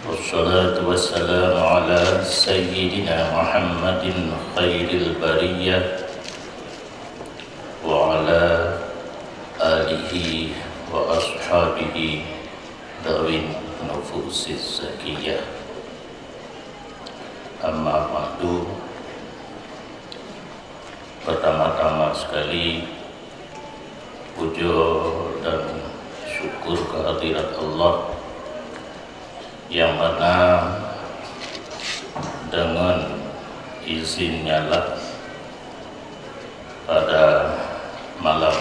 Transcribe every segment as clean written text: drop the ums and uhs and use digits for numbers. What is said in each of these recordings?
والصلاة والسلام على سيدنا محمد خير البرية وعلى آله وأصحابه ذوي النفوس الزكية. Amma ba'du. Pertama-tama sekali puja dan syukur kehadirat Allah yang mana dengan izinnya lah pada malam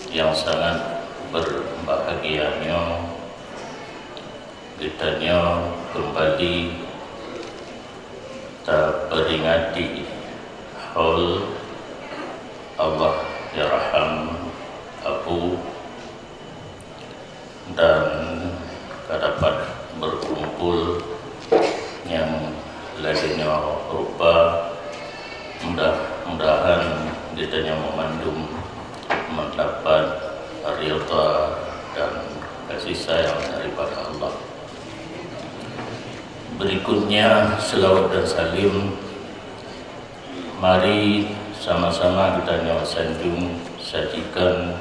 yang sangat berbahagianya kita kembali peringati haul Allah yarham Abu dan dapat berkumpul yang lainnya rupa mudah-mudahan kita memandum mendapat ridha dan kasih sayang daripada Allah. Berikutnya selawat dan salim, mari sama-sama kita sanjung sajikan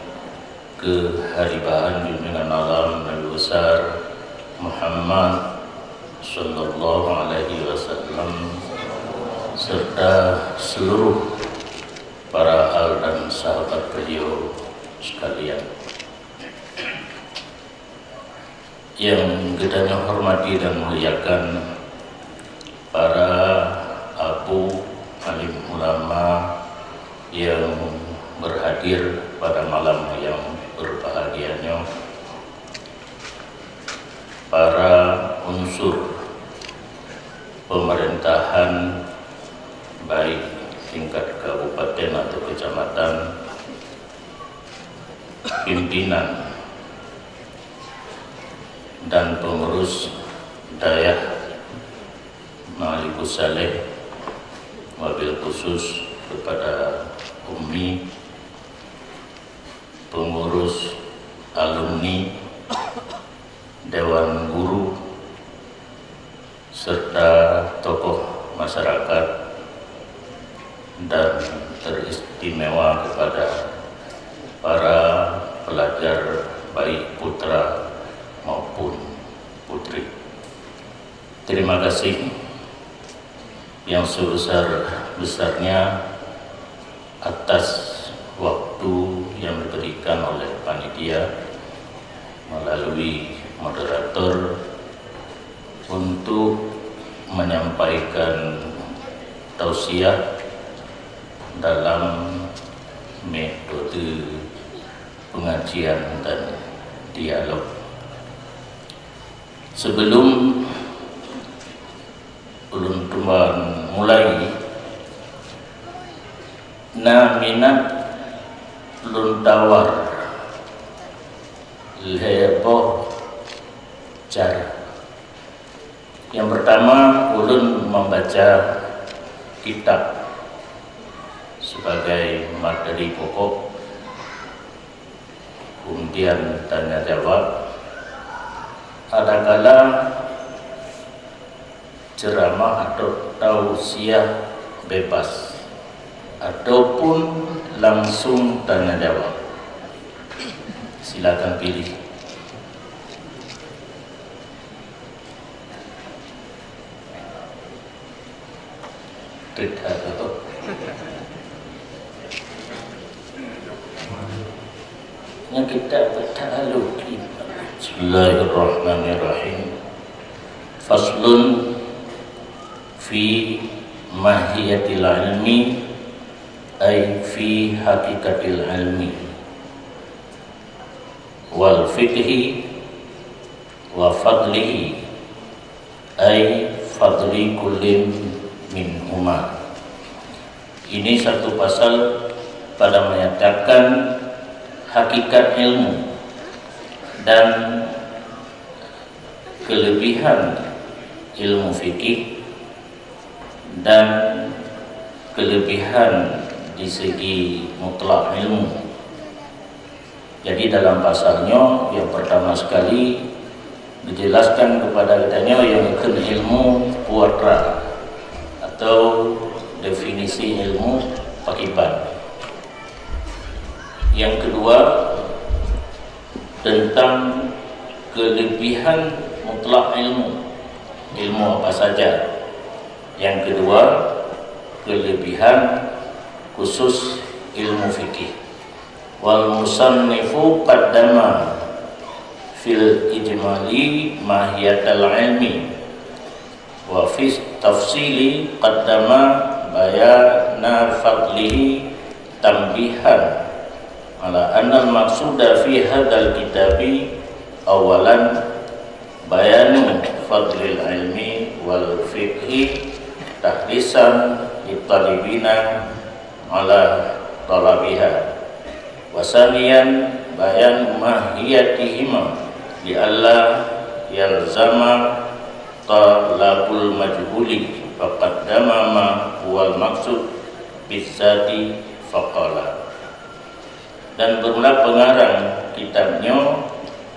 keharibahan junjungan alam Nabi besar Muhammad sallallahu alaihi wasallam serta seluruh para al dan sahabat beliau sekalian. Yang kita hormati dan muliakan para abu alim ulama yang berhadir pada malam yang berbahagianya, para unsur pemerintahan baik tingkat kabupaten atau kecamatan, pimpinan dan pengurus dayah Malikus Saleh, wabil khusus kepada Umi, pengurus alumni, dewan guru, serta tokoh masyarakat, dan teristimewa kepada para pelajar baik putra maupun putri. Terima kasih yang sebesar-besarnya atas waktu yang diberikan oleh panitia melalui moderator untuk menyampaikan tausiah dalam metode pengajian dan dialog. Sebelum ulun tuan mulai, minat ulun tawar leboh cara. Yang pertama, ulun membaca kitab sebagai materi pokok, kemudian tanya jawab. Adakala ceramah atau tausiah bebas ataupun langsung tanya jawab. Silakan pilih. Yang kita bertakluk. Bismillahirrahmanirrahim. Faslun fi mahiyatil ilmi ay fi hakikatil ilmi wal fiqhi wa fadlihi ay fadli kullin minhuma. Ini satu pasal pada menyatakan hakikat ilmu dan kelebihan ilmu fikih dan kelebihan di segi mutlak ilmu. Jadi dalam pasalnya yang pertama sekali dijelaskan kepada kitanya yang ke ilmu puatra atau definisi ilmu pakiban. Yang kedua tentang kelebihan mutlak ilmu apa saja. Yang kedua kelebihan khusus ilmu fikih. Wal musannifu qaddama fil ijmali mahiyatal ilmi wa fi tafsili qaddama bayana fadlihi tambihan ala anna al-maqsuda fi hadzal kitabi awalan bayanu fadlil ilmi wal fiqhi tahrisan litalibina ala talabiha wa saniyan bayan mahiyatihima li alla yalzama talabul majhuli faqaddama ma huwal maksud bisati faqala. Dan bermula pengarang kitabnya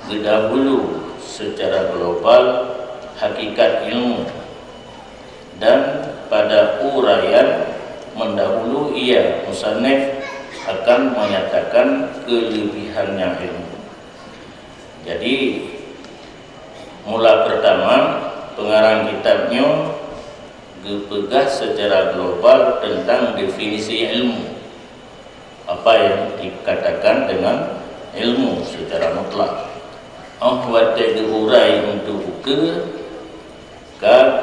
dahulu secara global hakikat ilmu, dan pada uraian mendahulu ia musannif akan menyatakan kelebihannya ilmu. Jadi mula pertama pengarang kitabnya berpegang secara global tentang definisi ilmu, apa yang dikatakan dengan ilmu secara mutlak. Wate diurai untuk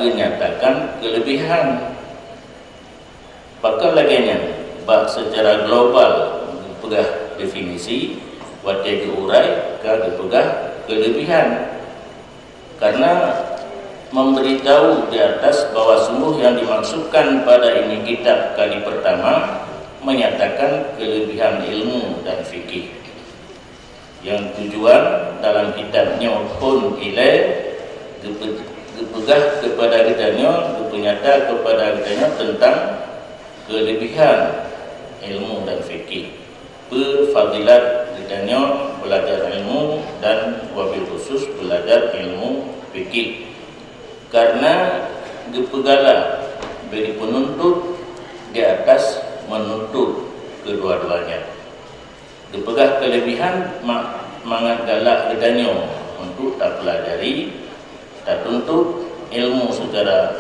kenyatakan kelebihan. Pakal laginya bak secara global berpegang definisi, wate diurai berpegang kelebihan. Karena memberitahu di atas bahwa sungguh yang dimaksudkan pada ini kitab kali pertama menyatakan kelebihan ilmu dan fikih. Yang tujuan dalam kitabnya pun ilai dipegah kepada kitanya, dipenyata kepada kitanya tentang kelebihan ilmu dan fikih. Berfadilat kitanya belajar ilmu dan wabil khusus belajar ilmu fikih. Karena dipegala beri penuntut di atas menuntut kedua-duanya. Dipegah kelebihan mangat galak kitanya untuk tak pelajari, tak tuntut ilmu secara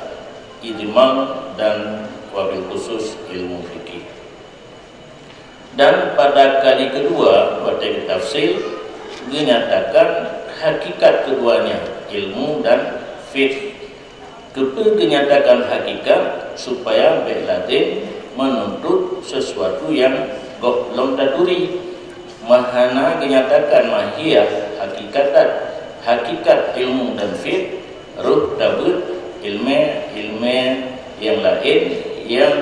ijmal dan wabil khusus ilmu fikih. Dan pada kali kedua pada tafsir dinyatakan hakikat keduanya, ilmu dan fikih. Dinyatakan hakikat supaya belatin menuntut sesuatu yang belum taduri. Mahana dinyatakan mahiyah hakikat ilmu dan fikih ruh tabut ilmu yang lain yang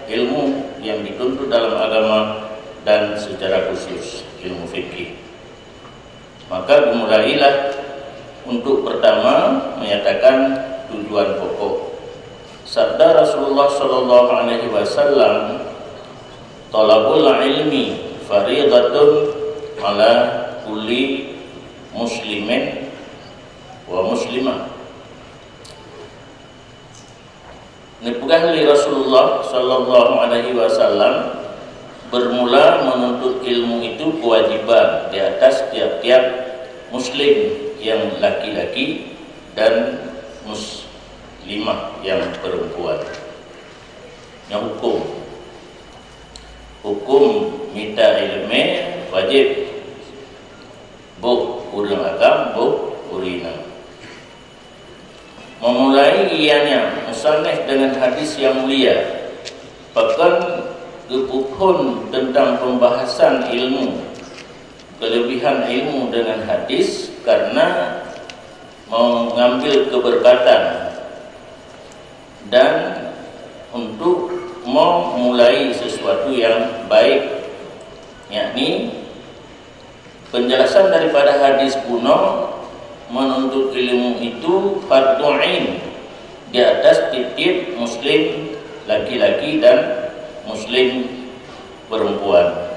ilmu yang dituntut dalam agama dan secara khusus ilmu fikih. Maka dimulailah untuk pertama menyatakan tujuan pokok. Sabda Rasulullah sallallahu alaihi wasallam, talabul ilmi fariidatun ala kulli muslimin wa muslimah. Nipugahli Rasulullah sallallahu alaihi wasallam bermula menuntut ilmu itu kewajiban di atas tiap-tiap muslim yang laki-laki dan muslimah yang perempuan. Yang hukum minta ilmu wajib buk urang agam buk urina. Memulai ianya musannif dengan hadis yang mulia, bahkan kepuhun tentang pembahasan ilmu, kelebihan ilmu dengan hadis karena mengambil keberkatan dan untuk memulai sesuatu yang baik, yakni penjelasan daripada hadis kuno menuntut ilmu itu fardhu ain di atas tiap muslim laki-laki dan muslim perempuan.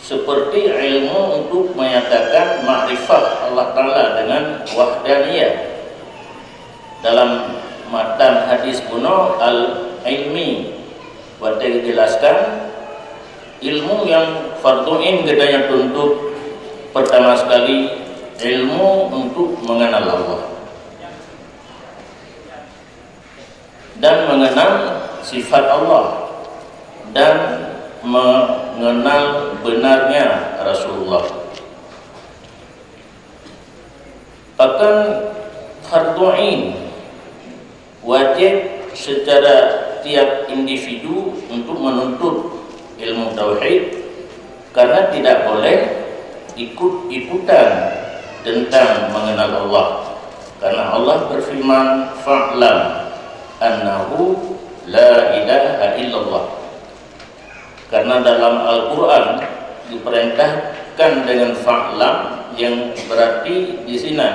seperti ilmu untuk menyatakan makrifat Allah Ta'ala dengan wahdaniyah. Dalam matan hadis kuno al-ilmi waktu dijelaskan ilmu yang fardu'in gedanya tuntut pertama sekali ilmu untuk mengenal Allah dan mengenal sifat Allah dan mengenal benarnya Rasulullah. Bahkan fardu'in wajib secara tiap individu untuk menuntut ilmu tauhid, karena tidak boleh ikut-ikutan tentang mengenal Allah, karena Allah berfirman fa'lam annahu la ilaha illallah. Karena dalam Al-Quran diperintahkan dengan fa'lam yang berarti di sini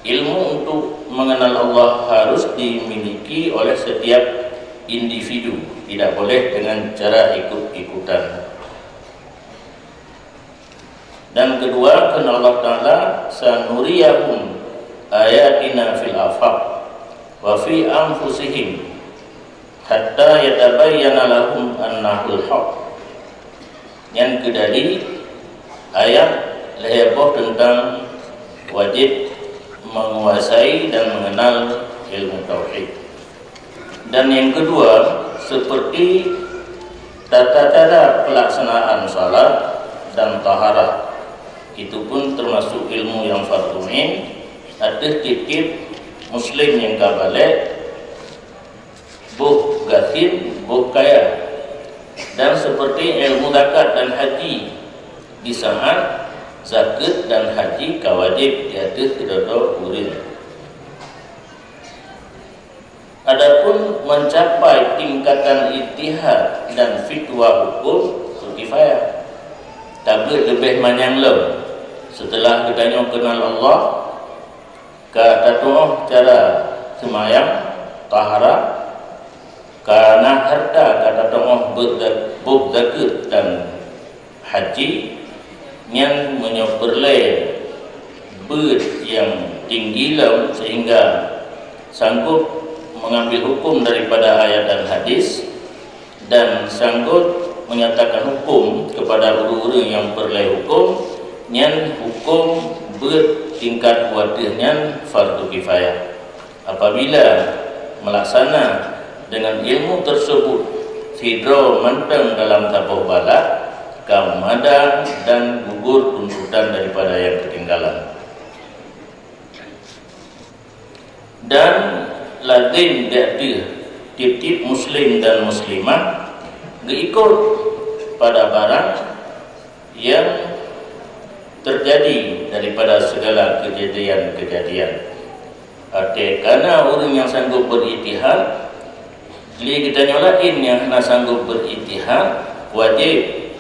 ilmu untuk mengenal Allah harus dimiliki oleh setiap individu, tidak boleh dengan cara ikut-ikutan. Dan kedua, karena Allah Ta'ala sanuriyahum ayatina fil afaq wa fi anfusihim hatta yatabayyana lahum annahul haq. Yang kedali ayat leheboh tentang wajib menguasai dan mengenal ilmu tauhid. Dan yang kedua, seperti tata cara pelaksanaan salat dan taharah, itu pun termasuk ilmu yang fardu'in. Ada titip muslim yang kabalik buh gatin buh kaya. Dan seperti ilmu zakat dan haji, di saat zakat dan haji kawajib di atas tidak urin. Adapun mencapai tingkatan ijtihad dan fitwa hukum kifayah, tapi lebih manyang setelah kita kenal Allah, kata doa cara semayang taharah, karena harta kata doa berzakat dan haji yang menyeberlai ber yang tinggi sehingga sanggup mengambil hukum daripada ayat dan hadis, dan sanggup menyatakan hukum kepada guru-guru yang berlai hukum, yang hukum bertingkat wadahnya fardu kifayah. Apabila melaksana dengan ilmu tersebut sidro menteng dalam tabuh balak, kamada dan gugur tuntutan daripada yang ketinggalan. Dan lazim diaktif tip-tip muslim dan muslimah ikut pada barang yang terjadi daripada segala kejadian-kejadian. Karena orang yang sanggup berijtihad, li kita nyolain yang sanggup berijtihad, wajib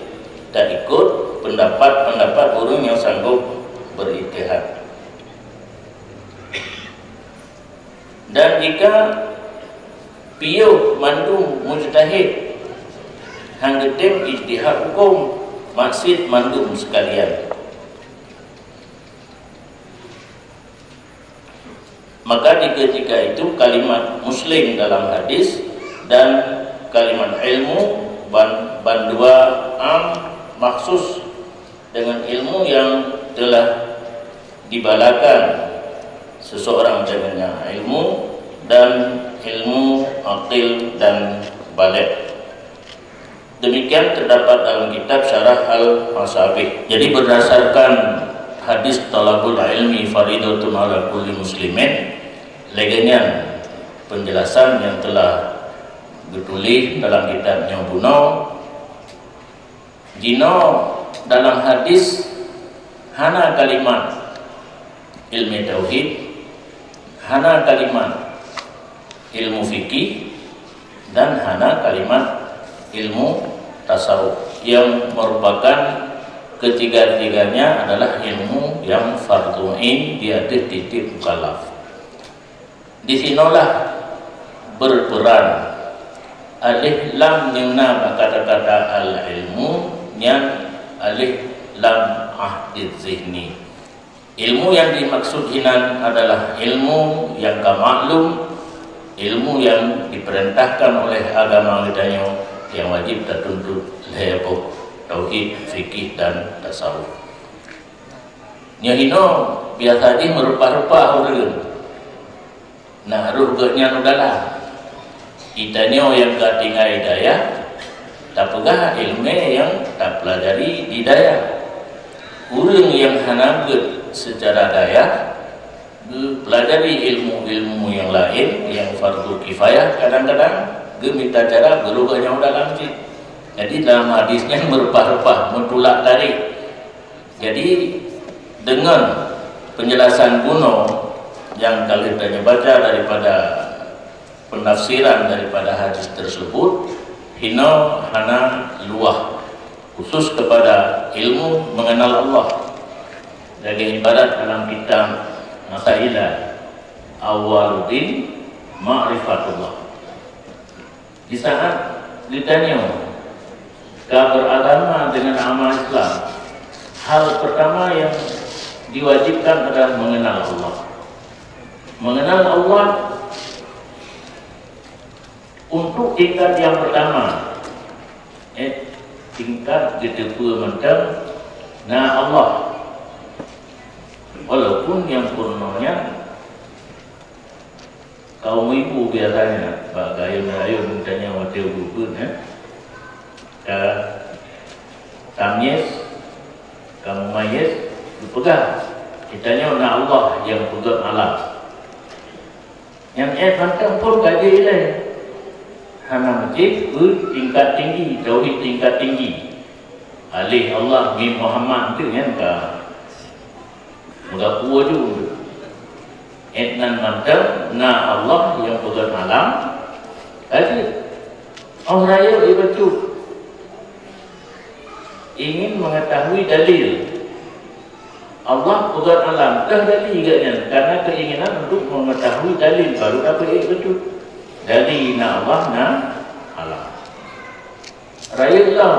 tak ikut pendapat-pendapat orang yang sanggup berijtihad. Dan jika piuh mandum mujtahid hanggetem ijtihad hukum maksud mandum sekalian, maka di ketika itu kalimat muslim dalam hadis dan kalimat ilmu bandua am maksus dengan ilmu yang telah dibalakan seseorang dengannya, ilmu dan ilmu aqil dan balik. Demikian terdapat dalam kitab Syarah Al-Masabih. Jadi berdasarkan hadis talabul ilmi faridatun ala kulli muslimin, legenya penjelasan yang telah ditulis dalam kitabnya Buno, jino dalam hadis hana kalimat ilmu tauhid, hana kalimat ilmu fikih, dan hana kalimat ilmu tasawuf, yang merupakan ketiga-tiganya adalah ilmu yang fardu'in di atas titip mukallaf. Di sinilah berperan alif lam nimna kata-kata al ilmu yang alif lam ahdi zihni. Ilmu yang dimaksud hinan adalah ilmu yang maklum, ilmu yang diperintahkan oleh agama kita yang wajib tertuntut lepo tauhid, fikih dan tasawuf. Nyahino biasa di merupa-rupa orang. Nah, ruhnya nudala. Itanyo yang tinggal hidayah, tapugah ilmu yang tak pelajari di daya. Orang yang hanam secara daya pelajari ilmu-ilmu yang lain yang fardu kifayah, kadang-kadang minta cara berubahnya udah lanjut. Jadi dalam hadisnya merupa-rupa, mentulak tarik. Jadi dengan penjelasan kuno yang kalian tanya baca daripada penafsiran daripada hadis tersebut, hino hana luah khusus kepada ilmu mengenal Allah. Dari ibarat dalam kitab Masailah Awaluddin Ma'rifatullah. Di saat ditanya beragama dengan amal Islam, hal pertama yang diwajibkan adalah mengenal Allah. Mengenal Allah untuk tingkat yang pertama, tingkat ditepu mentang nah Allah. Walaupun yang purnanya kaum ibu biasanya Pak Gayun mintanya wakil gubun tamyes kamu mayes dipegang kitanya na Allah yang pegang alam yang pantang pun gaji ilai hana masjid tingkat tinggi tauhid tingkat tinggi alih Allah bi Muhammad itu kan ka mudah kuat juga etnan mantap na Allah yang pegang alam jadi orang raya dibaca ingin mengetahui dalil Allah pegang alam dah dalil agaknya karena keinginan untuk mengetahui dalil baru dapat betul dalil na Allah na alam raya Allah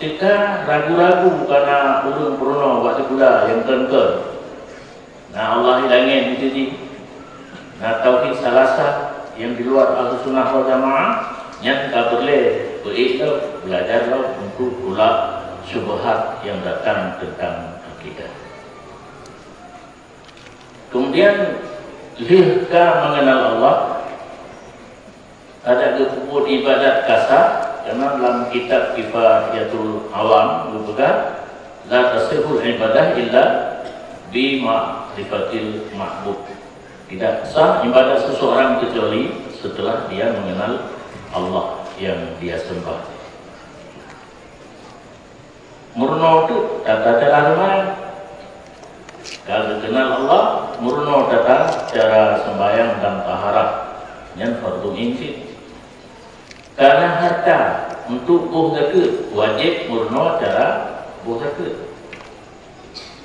jika ragu-ragu karena ulun purna waktu pula yang tentu nah Allah hilangin itu di nah tauhid salasa yang di luar Ahlussunnah wal Jamaah yang tak boleh belajar untuk pula syubhat yang datang tentang akidah. Kemudian lihka mengenal Allah ada kebut ibadat kasar karena dalam kitab Kifayatul Awam berkata la tasihul ibadah illa bi ma'rifatil ma'bud. Tidak sah ibadah seseorang kecuali setelah dia mengenal Allah yang dia sembah. Murno itu tata cara sembahyang. Kalau kenal Allah, murno tata cara sembahyang dan taharah yang fardu insin. Karena harta untuk buh zakat wajib murno cara buh zakat.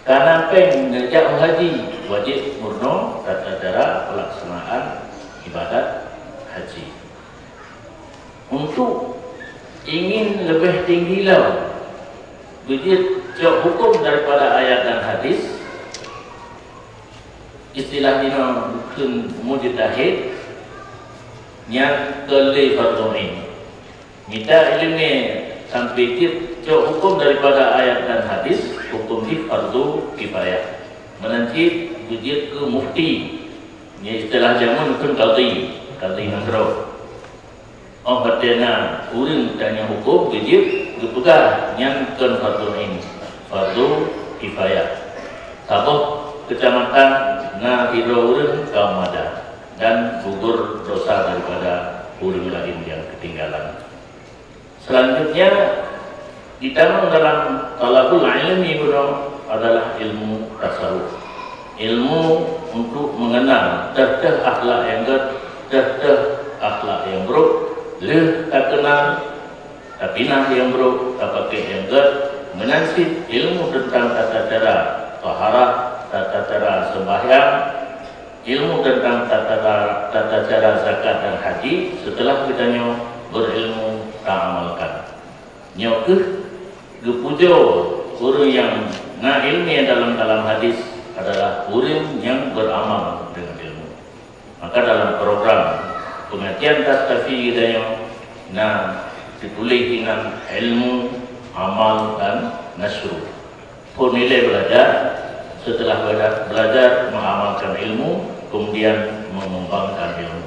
Karena peng ngejak haji wajib murno tata cara pelaksanaan ibadat haji. Untuk ingin lebih tinggi lah begitu hukum daripada ayat dan hadis, istilah ini bukan mujtahid yang kelih fardu'in. Minta ilmu sampai jauh hukum daripada ayat dan hadis, hukum di fardu kifayah. Menanti begitu ke mufti, ini istilah zaman bukan qadhi nasrul. Oh bertanya uring tanya hukum begitu dipegang yang kan fardu'in, fardu kifayah. Sabah kecamatan na hiro uring kaum ada dan gugur dosa daripada uring lain yang ketinggalan. Selanjutnya ditanam dalam talabul ilmi adalah ilmu tasawuf. Ilmu untuk mengenal terteh akhlak yang terteh akhlak yang buruk, leh tak kenal tapi nah yang buruk tak pakai yang menansib ilmu tentang tata cara taharah, tata cara sembahyang, ilmu tentang tata cara zakat dan haji. Setelah kita berilmu tak amalkan nyokeh gepujo orang yang na ilmi dalam kalam hadis adalah orang yang beramal dengan ilmu. Maka dalam program pengajian Tastafi kita ditulis dengan ilmu, amal dan nasru. Pun nilai belajar, setelah belajar mengamalkan ilmu, kemudian mengembangkan ilmu.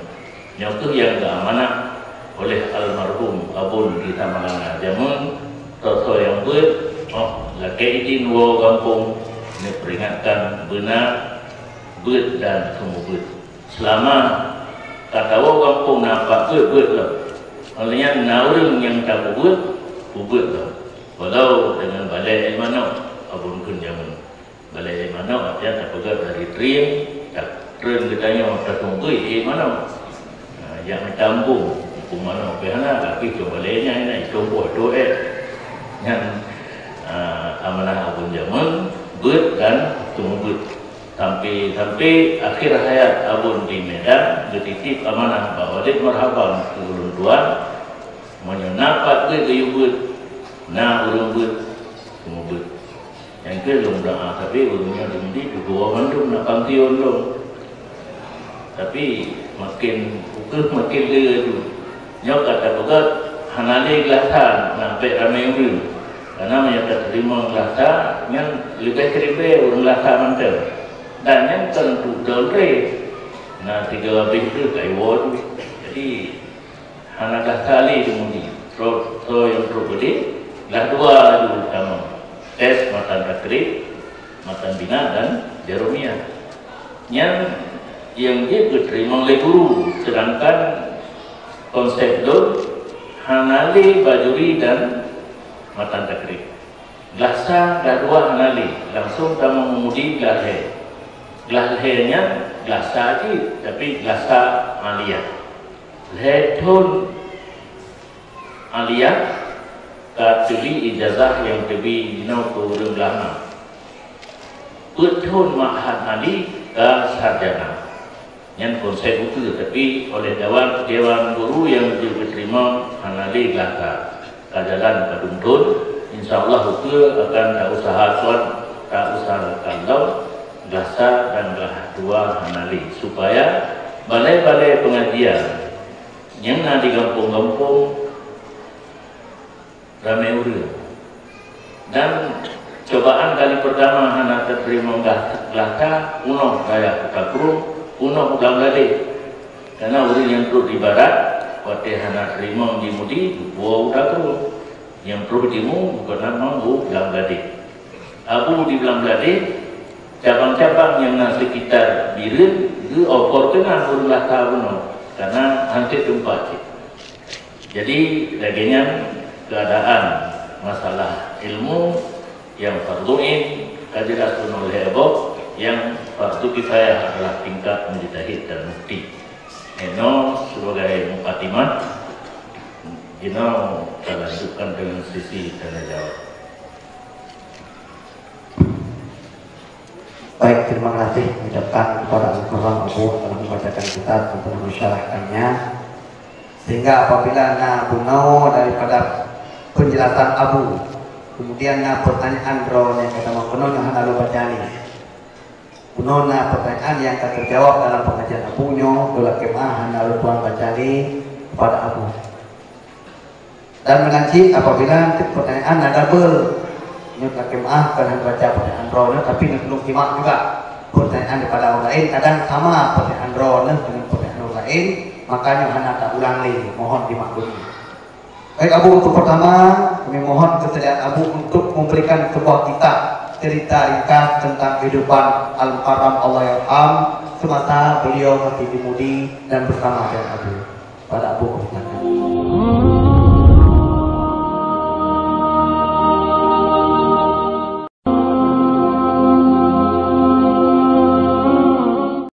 Itu yang keamanah oleh almarhum Abun kita Malanga Jamun, toto yang buat, laki ini dua kampung ini peringatkan benar, buat dan semua buat. Selama kata orang kampung nampak buat lah. Olehnya orang yang tak buat lah. Walau dengan balai mana, Abun kun Jamun. Balai mana artinya tak pegang dari train, tak train katanya tak tunggu mana. Yang tampung mana pihana tapi coba lainnya ini coba doa yang amanah Abun Jamun buat dan tunggu sampai akhir hayat Abun di Medan dititip amanah bahawa dia marhaban ke ulun tuan menyenapat ke buat na ulun buat tunggu buat yang ke ulun dah tapi ulunnya di dua bandung nak pantion dong tapi makin dia tu nyok kata pegat hanale gelasan nampak ramai orang karena mereka terima gelasa yang lebih seribu orang gelasa mantel dan yang tentu dolre nah 3 habis tu kaiwon jadi hana gelasa li dimudi so yang terbudi gelas 2 dulu utama tes matan takrib matan bina dan jeromia yang dia diterima oleh guru sedangkan konsep dulu hanali bajuri dan matan takrib gelasa gadua hanali langsung kamu memudi gelahnya gelasa aja tapi gelasa aliyah letun aliyah katuli ijazah yang lebih dino kurung lama betul ma'had ali ke sarjana yang konsep itu tapi oleh dewan guru yang diterima hanali gelaka kajalan kaduntun insyaallah itu akan tak usaha kalau gelasa dan gelah 2 hanali supaya balai-balai pengajian yang ada di kampung-kampung ramai orang dan cobaan kali pertama hana terima gelaka unoh kaya kakurung unoh Bangladesh karena orang yang perlu di barat waktu hana terima di mudi buah udah terus yang perlu dimu bukan nama Bangladesh Abu di Bangladesh cabang-cabang yang nasi sekitar birin itu opor kena ulah tahu karena hampir tempat jadi laginya keadaan masalah ilmu yang farduin kajian oleh Abu yang fardu kifayah adalah tingkat mujtahid dan mufti. Eno sebagai mukadimah, Eno kita lanjutkan dengan sisi tanya jawab. Baik, terima kasih ucapkan kepada Al-Quran Abu telah membacakan kitab untuk mensyarahkannya sehingga apabila bunau daripada penjelasan Abu kemudian pertanyaan yang kata penuhnya hana bacani punona pertanyaan yang akan terjawab dalam pengajian Abunya dola kemah hana tuan bacani kepada Abu dan menanti apabila pertanyaan ada double nyuka kemah kan baca pertanyaan rohnya tapi belum kimak juga pertanyaan daripada orang lain kadang sama pertanyaan rohnya dengan pertanyaan orang lain makanya hana tak ulang lagi mohon dimaklumi. Baik Abu, untuk pertama kami mohon kesediaan Abu untuk memberikan sebuah kitab cerita ringkas tentang kehidupan Al-Mukarram Allah Yarham semasa beliau masih di Mudi dan bersama dengan Abu. Pada Abu,